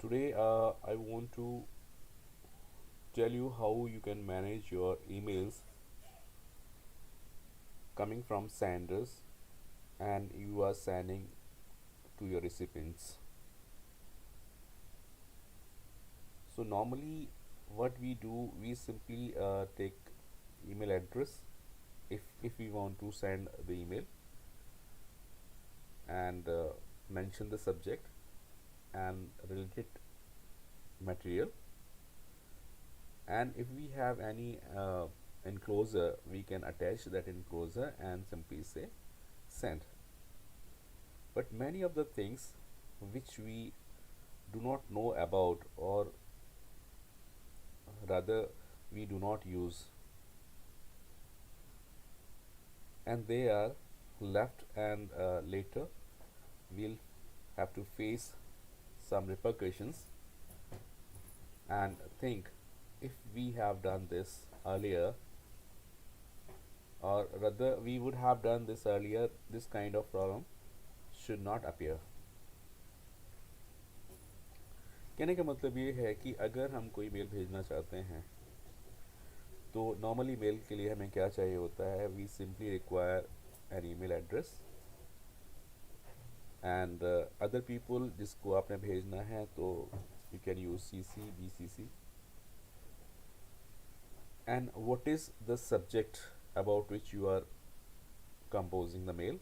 Today I want to tell you how you can manage your emails coming from senders and you are sending to your recipients. So normally what we do, we simply take email address if we want to send the email and mention the subject and related material, and if we have any enclosure, we can attach that enclosure and simply say send. But many of the things which we do not know about, or rather we do not use, and they are left, and later we'll have to face some repercussions and think, if we have done this earlier, or rather we would have done this earlier, this kind of problem should not appear. कहने का मतलब ये है कि अगर हम कोई mail भेजना चाहते हैं तो नॉर्मली मेल के लिए हमें क्या चाहिए होता है, we simply require an email address and other people जिसको आपने भेजना है तो you can use CC BCC and what is the subject about which you are composing the mail.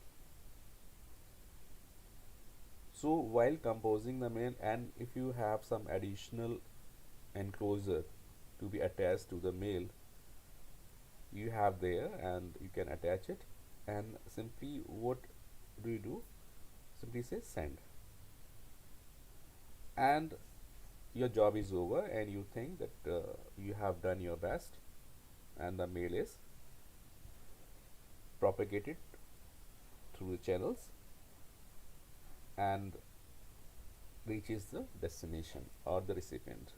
So while composing the mail, and if you have some additional enclosure to be attached to the mail, you have there and you can attach it, and simply what do, simply say send, and your job is over and you think that you have done your best and the mail is propagated through the channels and reaches the destination or the recipient.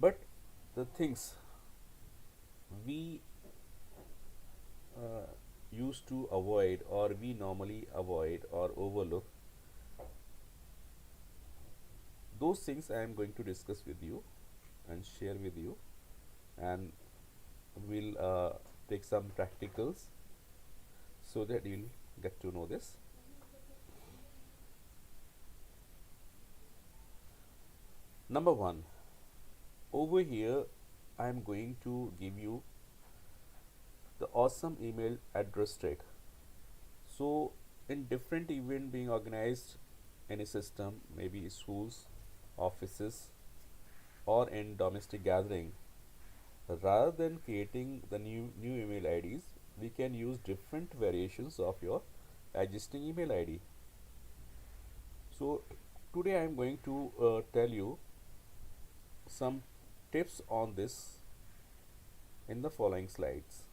But the things we used to avoid, or we normally avoid or overlook, those things I am going to discuss with you and share with you, and we'll take some practicals so that you'll get to know this. Number one, over here I am going to give you the awesome email address trick. So in different event being organized in a system, maybe schools, offices, or in domestic gathering, rather than creating the new email IDs, we can use different variations of your existing email ID. So today I am going to tell you some tips on this in the following slides.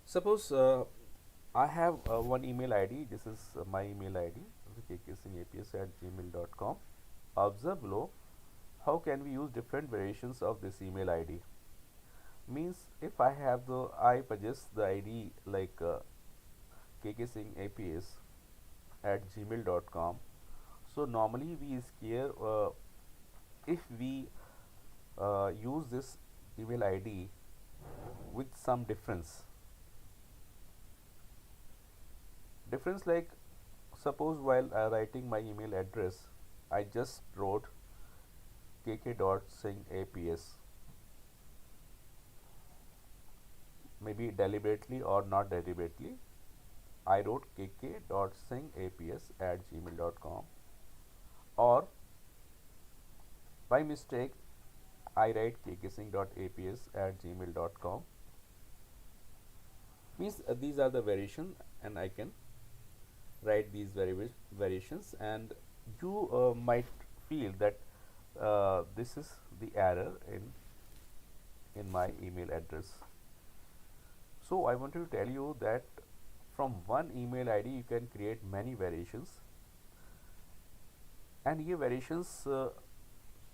Suppose I have one email ID. This is my email ID, kksingaps@gmail.com. Observe below, how can we use different variations of this email ID? Means if I have I suggest the ID like kksingaps@gmail.com. So normally we scare if we use this email ID with some difference, like suppose while writing my email address, I just wrote kk.singaps, maybe deliberately or not deliberately. I wrote kk.singaps@gmail.com, or by mistake I write kksing.aps@gmail.com. Means these are the variation, and I can write these variations, and you might feel that this is the error in my email address. So I want to tell you that from one email ID you can create many variations, and ये variations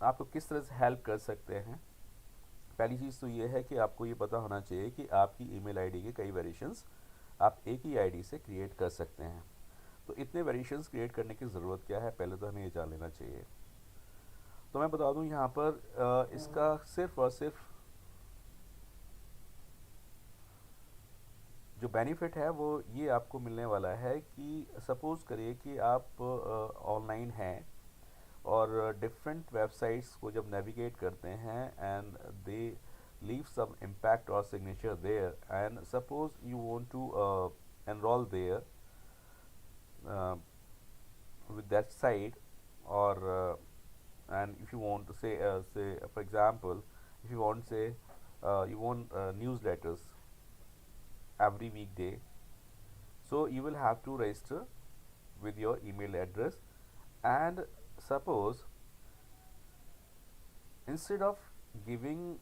आपको किस तरह से help कर सकते हैं. पहली चीज़ तो ये है कि आपको ये पता होना चाहिए कि आपकी ईमेल आईडी के कई वेरिएशंस आप एक ही आईडी से क्रिएट कर सकते हैं। तो इतने वेरिएशंस क्रिएट करने की ज़रूरत क्या है, पहले तो हमें ये जान लेना चाहिए। तो मैं बता दूं यहाँ पर इसका सिर्फ और सिर्फ जो बेनिफिट है वो ये आपको मिलने वाला है कि सपोज़ करिए कि आप ऑनलाइन हैं और डिफरेंट वेबसाइट्स को जब नेविगेट करते हैं and they leave some impact or signature there, and suppose you want to enroll there uh, with that site, or and if you want to say for example, if you want say you want newsletters every weekday, so you will have to register with your email address. And suppose instead of giving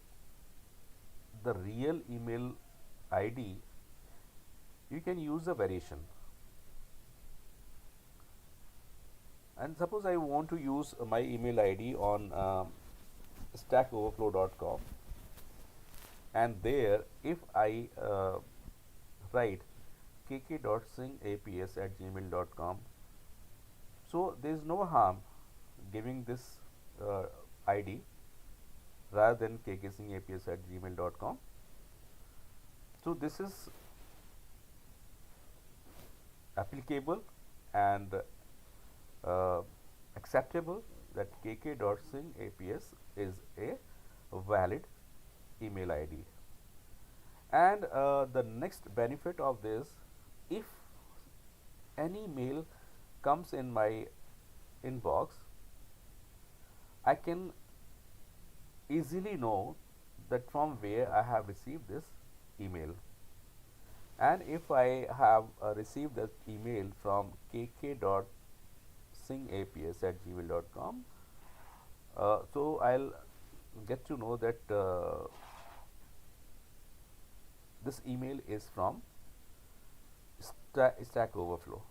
the real email ID, you can use a variation. And suppose I want to use my email ID on stackoverflow.com, and there if I write kk.singaps@gmail.com, so there is no harm giving this ID rather than kksingaps@gmail.com. So this is applicable and uh, acceptable, that kk.singaps is a valid email ID. And the next benefit of this, if any mail comes in my inbox, I can easily know that from where I have received this email. And if I have received this email from kk.singaps@gmail.com, so I'll get to know that this email is from Stack Overflow.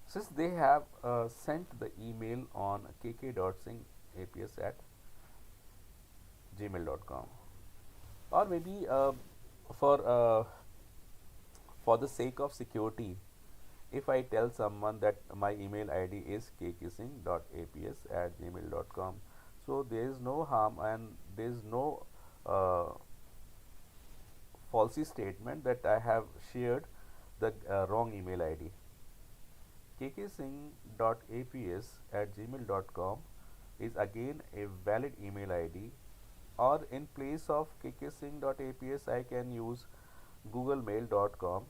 Since they have sent the email on kk.singaps@gmail.com, or maybe for uh, for the sake of security, if I tell someone that my email ID is kkising.aps@gmail.com, so there is no harm and there is no falsy statement that I have shared the wrong email ID. kkising.aps@gmail.com is again a valid email ID, or in place of kkising.aps I can use googlemail.com.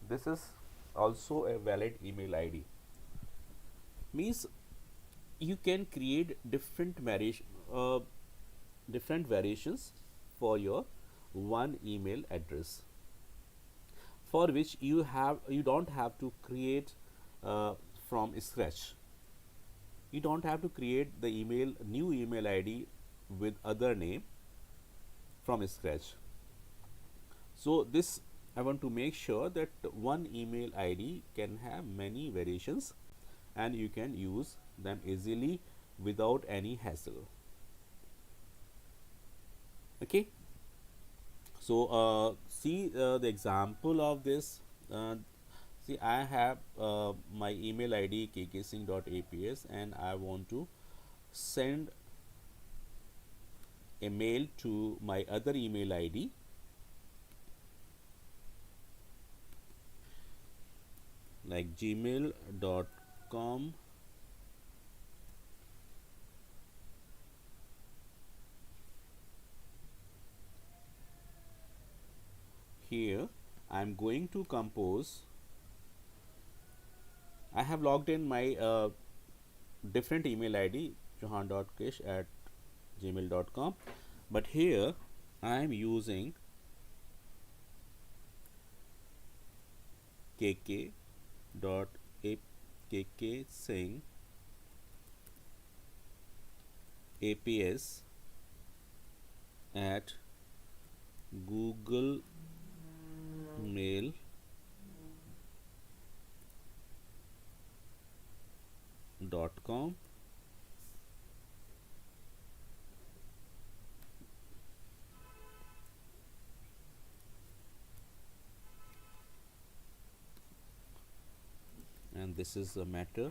This is also a valid email ID. Means you can create different variations for your one email address, for which you don't have to create uh, from scratch. You don't have to create the new email ID with other name from scratch. So this, I want to make sure that one email ID can have many variations and you can use them easily without any hassle. Okay. So see the example of this. See, I have my email ID kkising.aps, and I want to send a mail to my other email ID, like gmail.com. Here I am going to compose. I have logged in my different email ID, johan.kish@gmail.com, but here I am using kk.kkising aps at googlemail.com. this is a matter.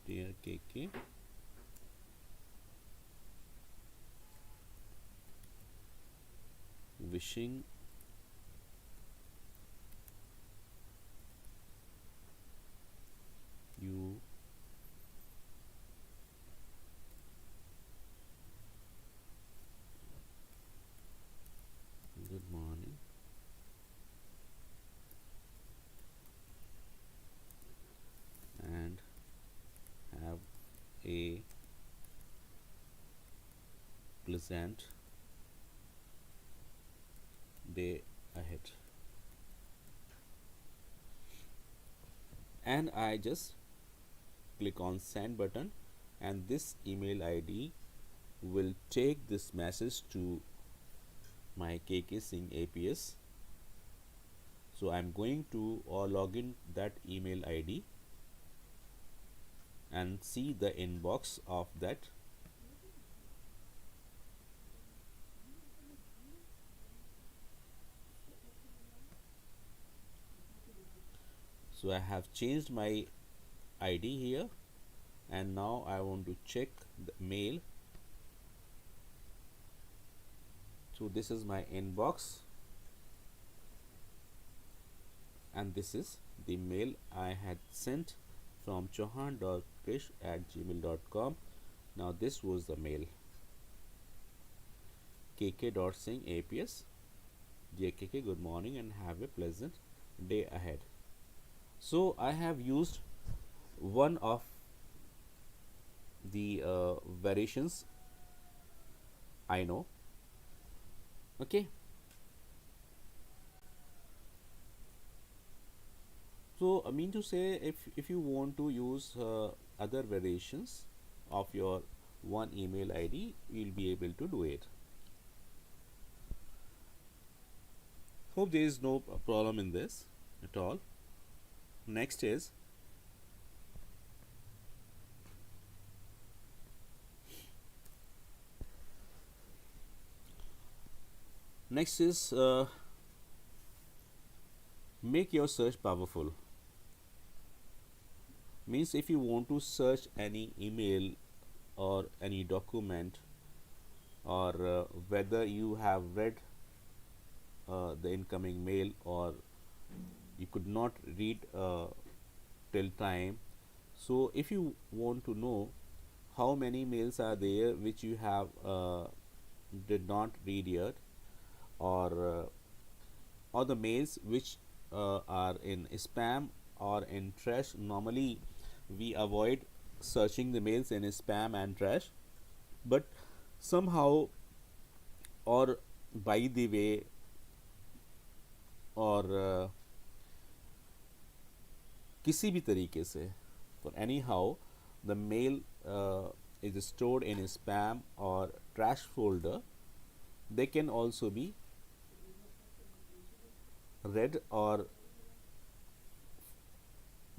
Dear KK, wishing you good morning and have a pleasant day ahead. And I just click on send button, and this email ID will take this message to my KK Singh APS. So I'm going to log in that email ID and see the inbox of that. So I have changed my ID here, and now I want to check the mail. So this is my inbox, and this is the mail I had sent from chauhan.krish@gmail.com. Now this was the mail. kk.singh APS. Dear KK, good morning and have a pleasant day ahead. So I have used one of the variations I know. Okay. So I mean to say, if you want to use other variations of your one email ID, you'll be able to do it. Hope there is no problem in this at all. Next is make your search powerful. Means if you want to search any email or any document, or whether you have read the incoming mail or you could not read till time. So if you want to know how many mails are there which you have did not read yet, or the mails which are in spam or in trash, normally we avoid searching the mails in spam and trash, but somehow or by the way, और किसी भी तरीके से, for anyhow the mail is stored in spam or trash folder, they can also be read, or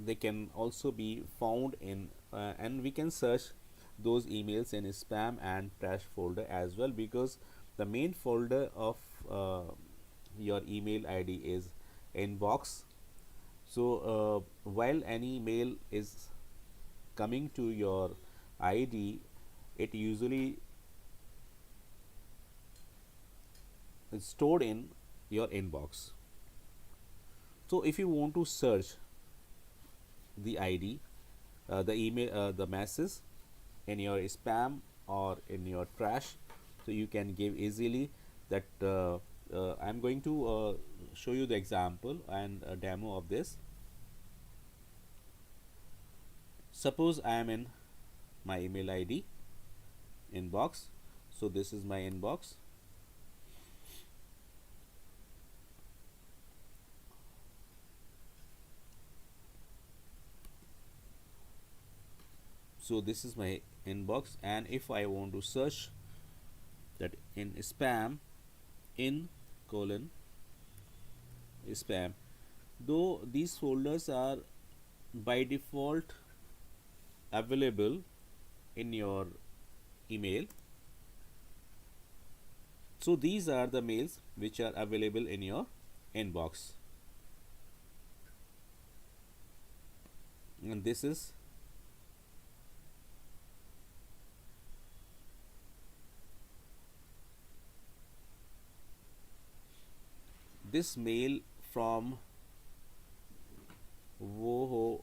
they can also be found in and we can search those emails in spam and trash folder as well, because the main folder of your email ID is inbox. So while any mail is coming to your ID, it usually is stored in your inbox. So if you want to search the ID, the email, the message in your spam or in your trash, so you can give easily that. I'm going to show you the example and a demo of this. Suppose I am in my email ID inbox. So this is my inbox. So this is my inbox, and if I want to search that in spam, in colon spam, though these folders are by default available in your email, so these are the mails which are available in your inbox. and this mail from woho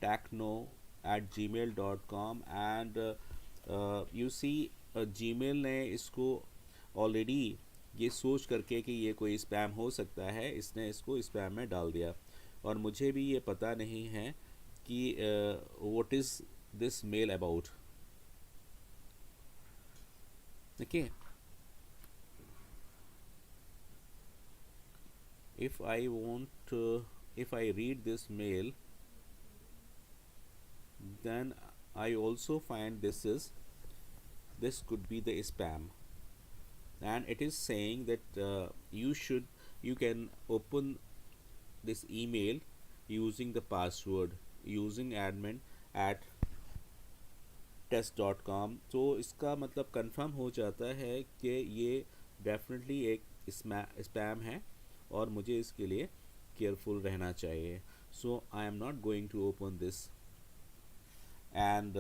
techno@gmail.com, and you see Gmail ने इसको already ये सोच करके कि ये कोई spam हो सकता है, इसने इसको स्पैम में डाल दिया, और मुझे भी ये पता नहीं है कि what is this mail about. Okay, if I want if I read this mail, then I also find this could be the spam, and it is saying that you can open this email using the password using admin at test.com. तो इसका मतलब confirm हो जाता है कि ये definitely एक spam है और मुझे इसके लिए केयरफुल रहना चाहिए. So I am not going to open this, and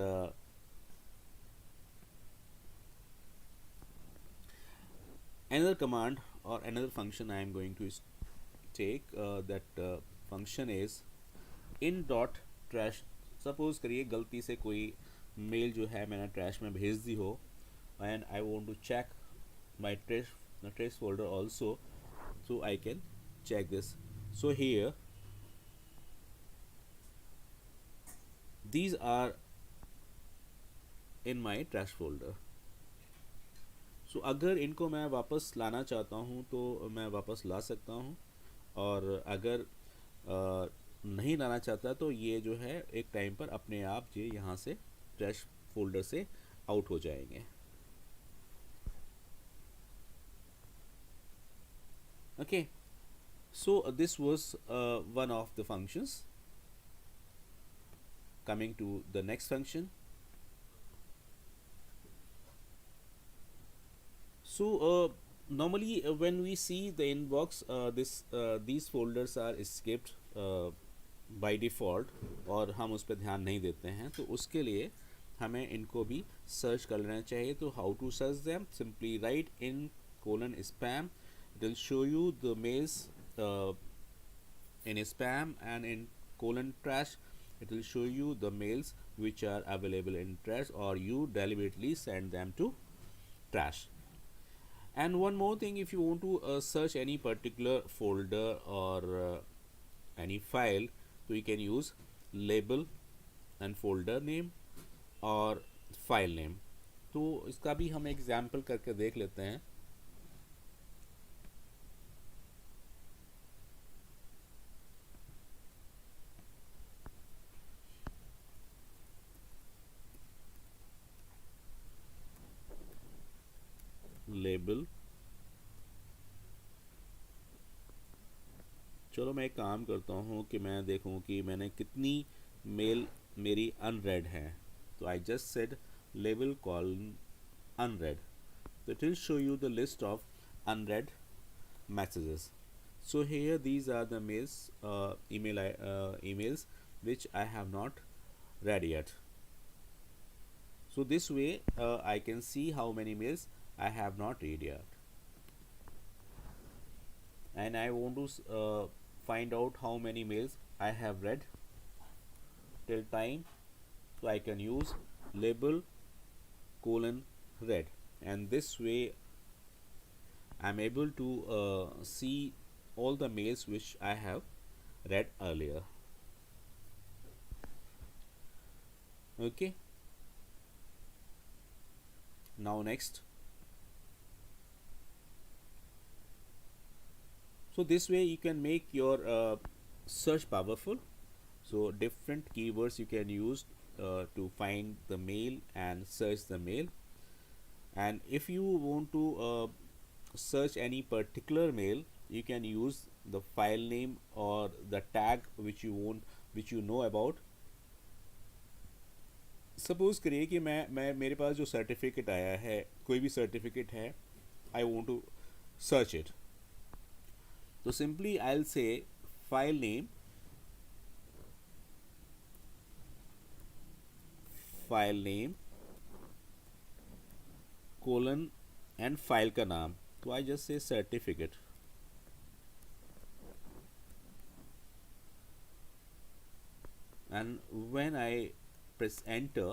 another command or another function I am going to take, that function is in dot trash. Suppose करिए गलती से कोई मेल जो है मैंने ट्रैश में भेज दी हो, and I want to check my trash folder also, so I can check this. So here these are in my trash folder. सो अगर इनको मैं वापस लाना चाहता हूँ तो मैं वापस ला सकता हूँ, और अगर नहीं लाना चाहता तो ये जो है एक टाइम पर अपने आप ये यहाँ से ट्रैश फोल्डर से आउट हो जाएंगे. Okay, so this was one of the functions. Coming to the next function. So normally when we see the inbox, these folders are skipped by default, और हम उस पर ध्यान नहीं देते हैं, तो उसके लिए हमें इनको भी सर्च कर लेना चाहिए. तो how to search them? Simply write in colon spam. It will show you the mails in spam, and in colon trash it will show you the mails which are available in trash, or you deliberately send them to trash. And one more thing, if you want to search any particular folder or any file, so you can use label and folder name or file name. तो इसका भी हम example करके देख लेते हैं. Label. चलो मैं एक काम करता हूँ कि मैं देखूँ कि मैंने कितनी मेल मेरी अनरेड है. तो I just said label colon unread. So it will show you the list of unread messages. So here these are the emails which I have not read yet. So this way I can see how many mails I have not read yet, and I want to find out how many mails I have read till time. So I can use label colon read, and this way I'm able to see all the mails which I have read earlier. Okay, now next. So this way you can make your search powerful. So different keywords you can use to find the mail and search the mail. And if you want to search any particular mail, you can use the file name or the tag which you know about. Suppose करिए कि मैं मेरे पास जो certificate आया है, कोई भी certificate है, I want to search it. तो simply I will say file name file name colon and file का नाम, तो I just say certificate, and when I press enter,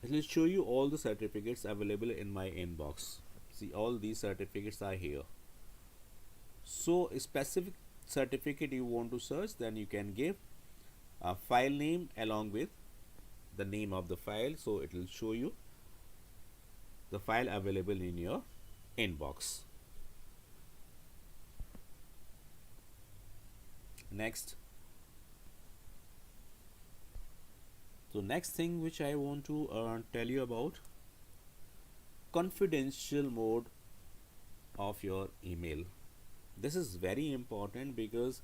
it will show you all the certificates available in my inbox. See, all these certificates are here. So a specific certificate you want to search, then you can give a file name along with the name of the file, so it will show you the file available in your inbox. Next, so next thing which I want to tell you about, confidential mode of your email. This is very important because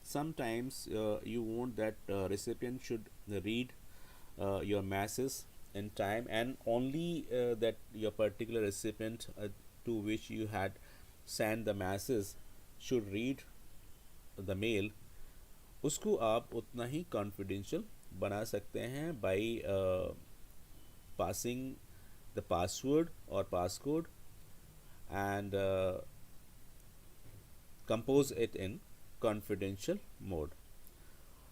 sometimes you want that recipient should read your message in time, and only that your particular recipient to which you had sent the message should read the mail. उसको आप उतना ही confidential बना सकते हैं by passing the password or passcode and compose it in confidential mode.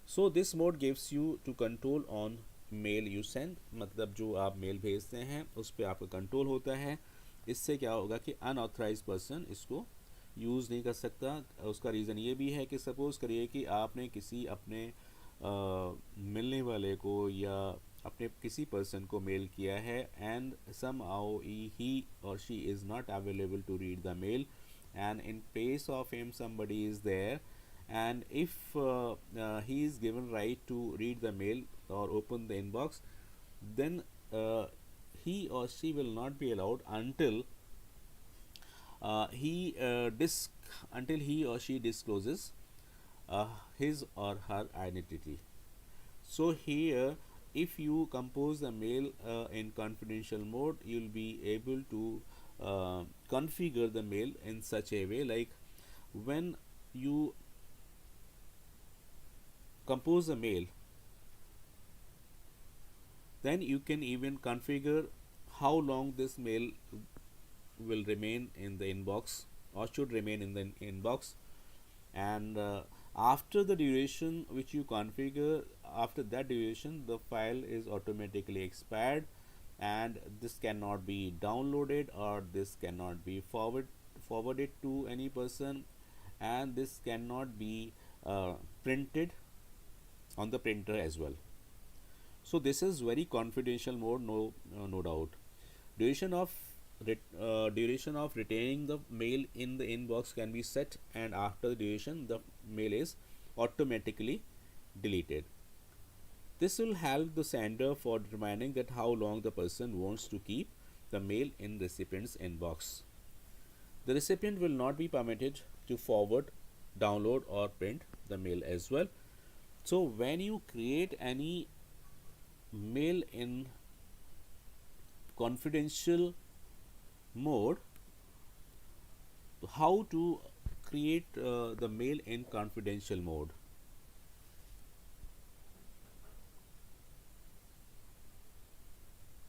So this mode gives you to control on mail you send, मतलब जो आप mail भेजते हैं उस पर आपका कंट्रोल होता है. इससे क्या होगा कि अनऑथराइज पर्सन इसको यूज़ नहीं कर सकता. उसका रीज़न ये भी है कि सपोज़ करिए कि आपने किसी अपने मिलने वाले को या अपने किसी पर्सन को मेल किया है, एंड सम हाउ ही और she is not available to read the mail, and in place of him somebody is there, and if he is given right to read the mail or open the inbox, then he or she will not be allowed until until he or she discloses his or her identity. So here, if you compose the mail in confidential mode, you'll be able to configure the mail in such a way, like when you compose a mail, then you can even configure how long this mail will remain in the inbox or should remain in the inbox, and after the duration which you configure, after that duration the file is automatically expired, and this cannot be downloaded or this cannot be forwarded to any person, and this cannot be printed on the printer as well. So this is very confidential mode, no doubt. Duration of duration of retaining the mail in the inbox can be set, and after the duration the mail is automatically deleted. This will help the sender for determining that how long the person wants to keep the mail in recipient's inbox. The recipient will not be permitted to forward, download or print the mail as well. So when you create any mail in confidential mode, how to create the mail in confidential mode?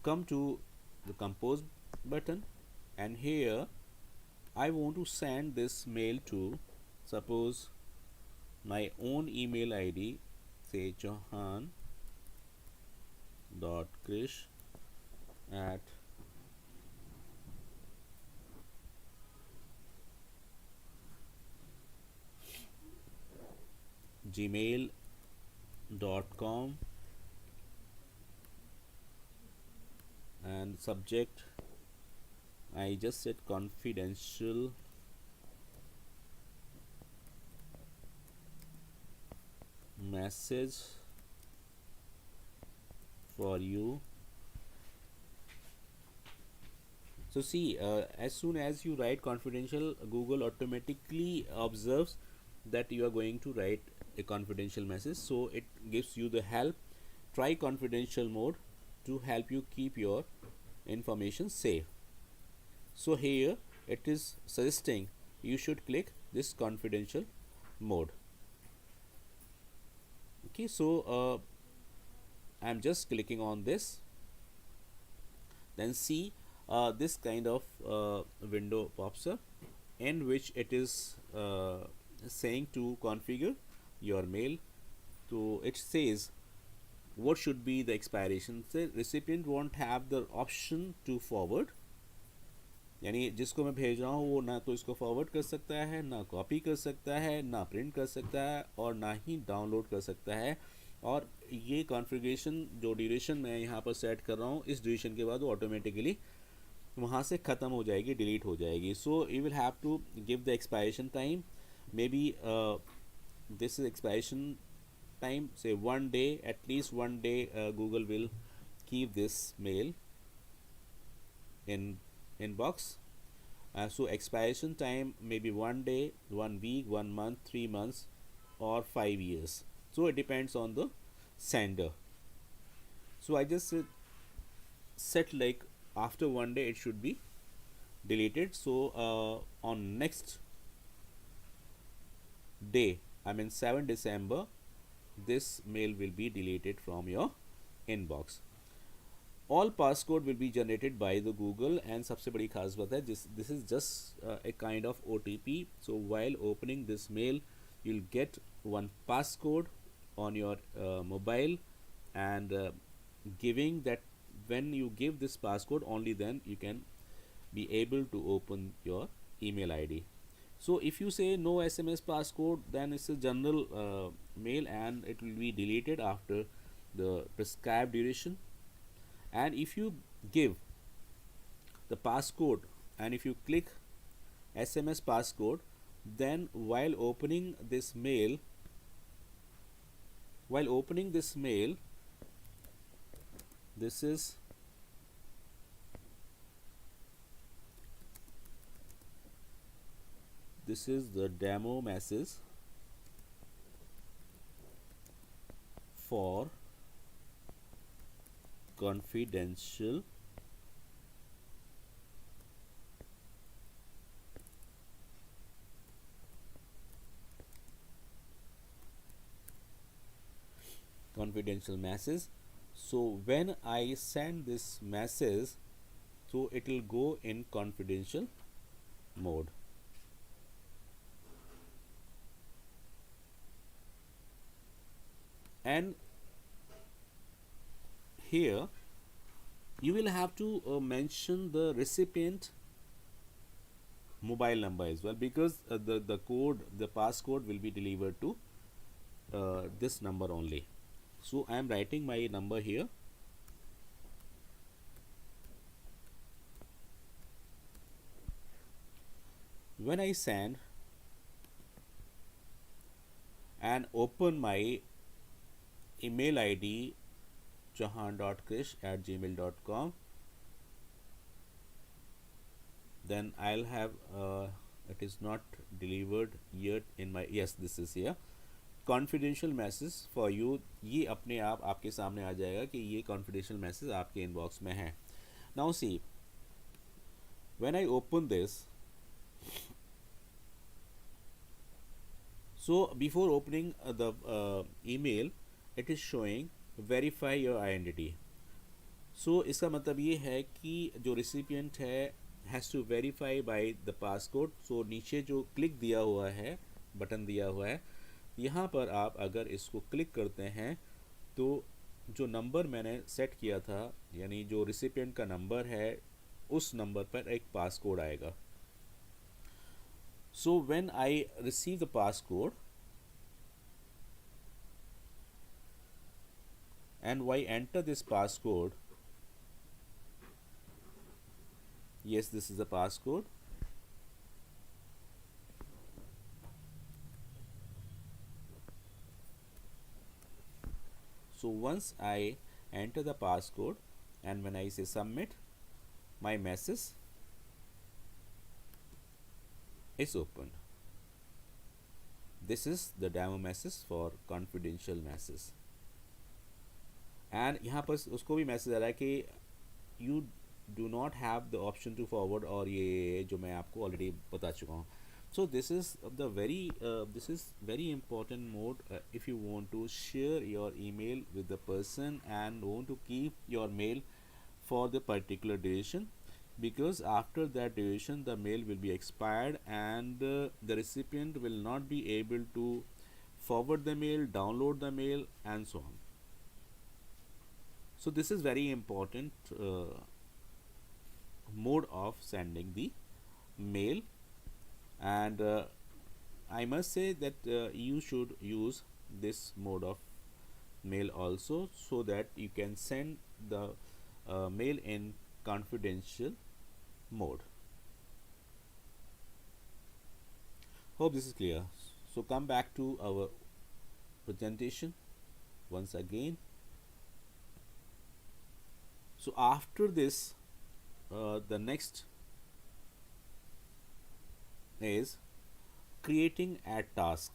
Come to the compose button, and here I want to send this mail to, suppose, my own email ID, say johan.krish at gmail.com, and subject I just said confidential message for you. So see, as soon as you write confidential, Google automatically observes that you are going to write a confidential message, so it gives you the help. Try confidential mode to help you keep your information safe. So here it is suggesting you should click this confidential mode. Okay, so I'm just clicking on this, then see this kind of window pops up in which it is saying to configure your mail. So it says what should be the expiration. Say recipient won't have the option to forward, यानी जिसको मैं भेज रहा हूँ वो ना तो इसको फॉरवर्ड कर सकता है, ना कॉपी कर सकता है, ना प्रिंट कर सकता है, और ना ही डाउनलोड कर सकता है। और ये कॉन्फ़िगरेशन जो ड्यूरेशन मैं यहाँ पर सेट कर रहा हूँ, इस ड्यूरेशन के बाद वो ऑटोमेटिकली वहाँ से ख़त्म हो जाएगी, डिलीट हो जाएगी। So you will have to give the expiration time, maybe this is expiration time, say 1 day, at least 1 day Google will keep this mail in inbox. So expiration time may be 1 day, 1 week, 1 month, 3 months, or 5 years. So it depends on the sender. So I just set like after 1 day it should be deleted. So on next day, I mean 7 December, this mail will be deleted from your inbox. All passcode will be generated by the Google, and सबसे बड़ी खास बात है this is just a kind of OTP. So while opening this mail, you'll get one passcode on your mobile, and giving that, when you give this passcode, only then you can be able to open your email ID. So if you say no SMS passcode, then it's a general mail and it will be deleted after the prescribed duration. And if you give the passcode and if you click SMS passcode, then while opening this mail, this is the demo message for confidential message. So when I send this message, so it will go in confidential mode. And here you will have to mention the recipient mobile number as well, because the passcode will be delivered to this number only. So I am writing my number here. When I send and open my email ID jahan.krish@gmail.com, then I'll have it is not delivered yet in my, yes, this is here, confidential message for you. ये अपने आप आपके सामने आ जाएगा कि ये confidential message आपके inbox में है. Now see, when I open this, so before opening the email, it is showing verify your identity. So इसका मतलब ये है कि जो recipient है has to verify by the passcode. So नीचे जो क्लिक दिया हुआ है, बटन दिया हुआ है, यहाँ पर आप अगर इसको क्लिक करते हैं तो जो नंबर मैंने सेट किया था, यानी जो रिसिपिएंट का नंबर है, उस नंबर पर एक पासकोड आएगा. So when I receive the passcode and why enter this passcode, yes, this is the passcode. So once I enter the passcode and when I say submit, my message is opened. This is the demo message for confidential message. And यहाँ पर उसको भी message आ रहा है कि you do not have the option to forward, और ये जो मैं आपको ऑलरेडी बता चुका हूँ. So this is very important mode if you want to share your email with the person and want to keep your mail for the particular duration, because after that duration the mail will be expired and the recipient will not be able to forward the mail, download the mail, and so on. So this is very important mode of sending the mail. And I must say that you should use this mode of mail also, so that you can send the mail in confidential mode. Hope this is clear. So come back to our presentation once again. So after this, the next is creating add task.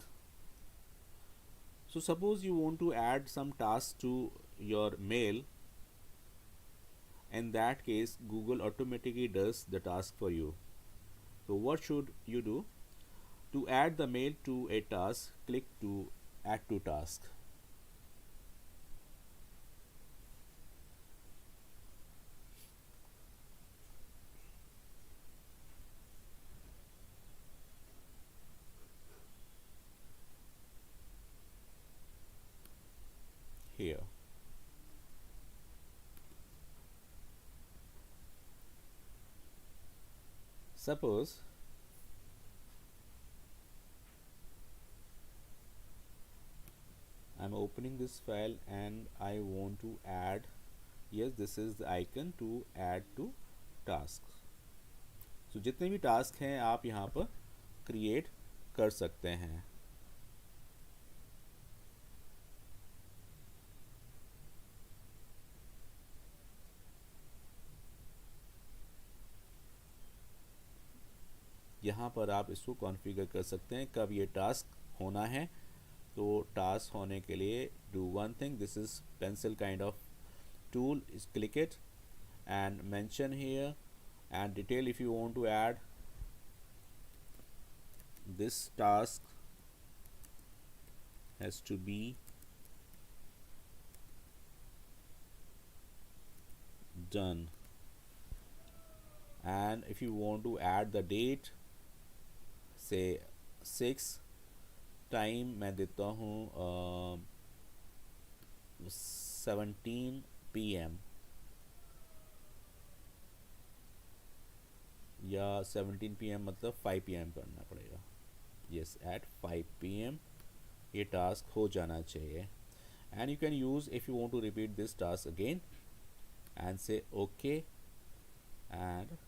So suppose you want to add some task to your mail. In that case, Google automatically does the task for you. So what should you do? To add the mail to a task, click to add to task. Here. Suppose I'm opening this file and I want to add, yes, this is the icon to add to tasks. So जितने भी task हैं आप यहाँ पर create कर सकते हैं. यहाँ पर आप इसको कॉन्फ़िगर कर सकते हैं कब ये टास्क होना है. तो टास्क होने के लिए do one thing, this is pencil kind of tool, is click it and mention here, and detail if you want to add this task has to be done. And if you want to add the date, say 6, time मैं देता हूँ 17 PM या 17 PM मतलब 5 PM करना पड़ेगा. Yes, at 5 PM ये task हो जाना चाहिए. And you can use if you want to repeat this task again and say OK and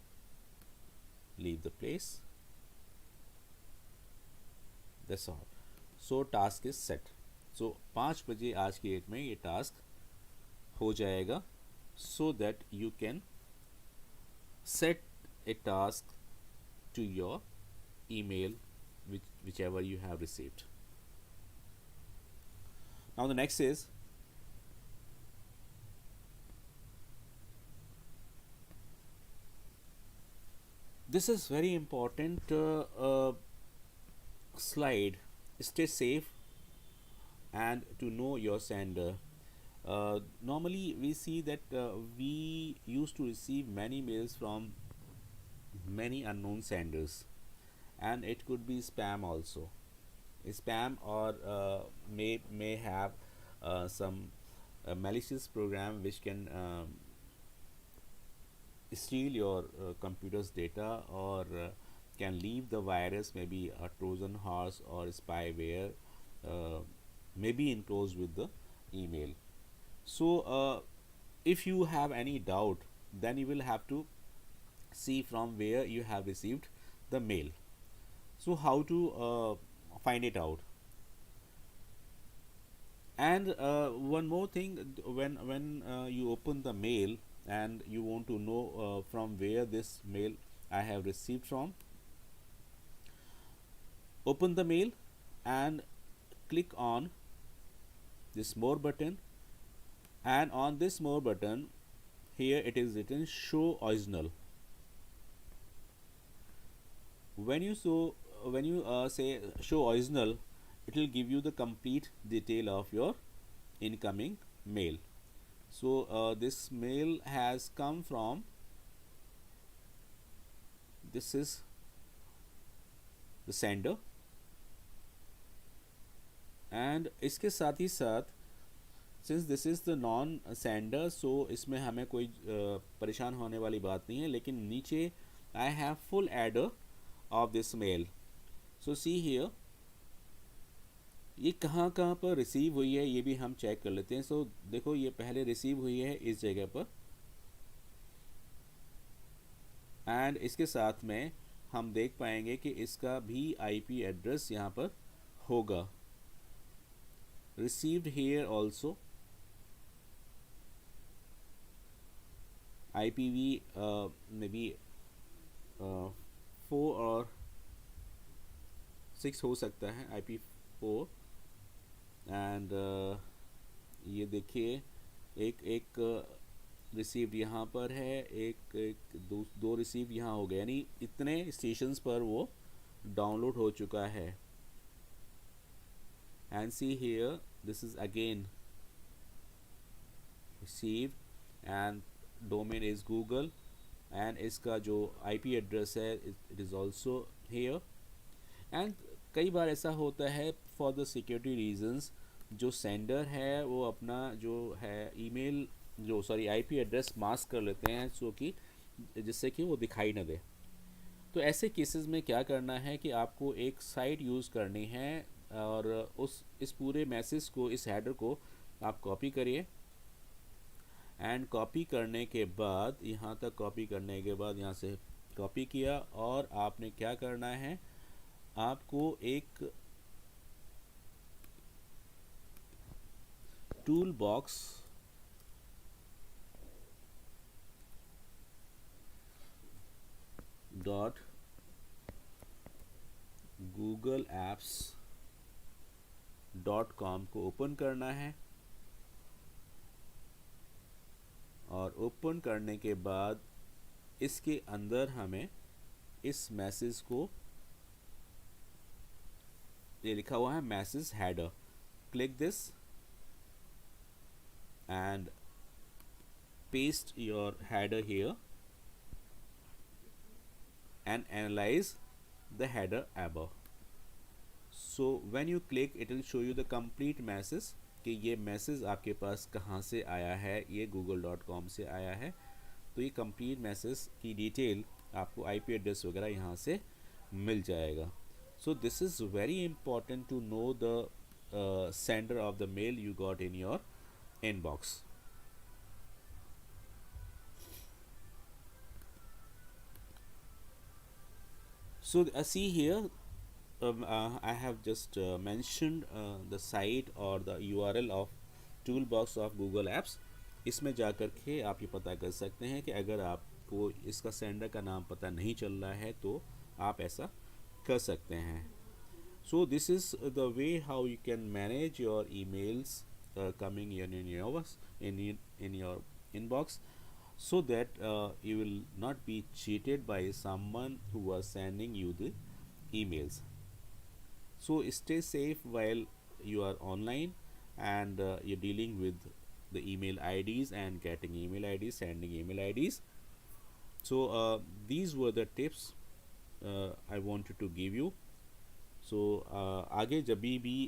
leave the place. That's all. So task is set. So 5 बजे आज की date में ये task हो जाएगा, so that you can set a task to your email whichever you have received. Now the next is this is very important slide. Stay safe and to know your sender. Normally we see that we used to receive many mails from many unknown senders, and it could be spam also. Spam or may have some malicious program which can steal your computer's data, or can leave the virus, maybe a Trojan horse or spyware, uh, maybe enclosed with the email. So if you have any doubt, then you will have to see from where you have received the mail. So how to find it out? And one more thing, when you open the mail and you want to know from where this mail I have received from, open the mail and click on this more button, and on this more button here it is written show original. When you when you say show original, it will give you the complete detail of your incoming mail. So this mail has come from, this is the sender, and इसके साथ ही साथ since this is the non sender, so इसमें हमें कोई परेशान होने वाली बात नहीं है, लेकिन नीचे I have full header of this mail. So see here, ये कहाँ कहाँ पर रिसीव हुई है ये भी हम चेक कर लेते हैं. सो देखो ये पहले रिसीव हुई है इस जगह पर, एंड इसके साथ में हम देख पाएंगे कि इसका भी आईपी एड्रेस यहाँ पर होगा. Received here also, IPv maybe 4 और 6 हो सकता है, IP4. एंड ये देखिए एक रिसीव्ड यहाँ पर है, एक दो रिसीव यहाँ हो गए, यानी इतने स्टेशंस पर वो डाउनलोड हो चुका है. And see here, this is again received and domain is Google, and इसका जो IP एड्रेस है it is also here. and कई बार ऐसा होता है for the security reasons, जो सेंडर है वो अपना जो है ईमेल जो IP एड्रेस मास्क कर लेते हैं, सो कि जिससे कि वो दिखाई न दे. तो ऐसे केसेस में क्या करना है कि आपको एक साइट यूज़ करनी है, और इस पूरे मैसेज को, इस हेडर को आप कॉपी करिए. एंड कॉपी करने के बाद, यहाँ तक कॉपी करने के बाद यहाँ से कॉपी किया, और आपने क्या करना है, आपको एक tool box dot Google apps .com को ओपन करना है, और ओपन करने के बाद इसके अंदर हमें इस मैसेज को, ये लिखा हुआ है message header, click this and paste your header here and analyse the header above. So when you click it will show you the complete message कि ये मैसेज आपके पास कहाँ से आया है, ये google.com से आया है. तो ये कंप्लीट मैसेज की डिटेल आपको आईपी एड्रेस वगैरह यहाँ से मिल जाएगा. So this is very important to know the sender of the mail you got in your inbox. So see here, I have just mentioned the site or the URL of toolbox of Google Apps. इसमें जा कर के आप ये पता कर सकते हैं कि अगर आपको इसका सेंडर का नाम पता नहीं चल रहा है तो आप ऐसा कर सकते हैं. So this is the way how you can manage your emails coming in your inbox, so that you will not be cheated by someone who was sending you the emails. So stay safe while you are online, and you're dealing with the email IDs and getting email IDs, sending email IDs. So these were the tips I wanted to give you. So आगे जब भी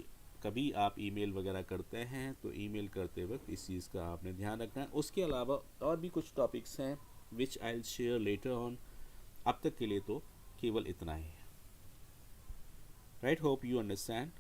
कभी आप email वगैरह करते हैं तो email करते वक्त इस चीज़ का आपने ध्यान रखना है. उसके अलावा और भी कुछ टॉपिक्स हैं which I will share later on. अब तक के लिए तो केवल इतना ही है. Right, hope you understand.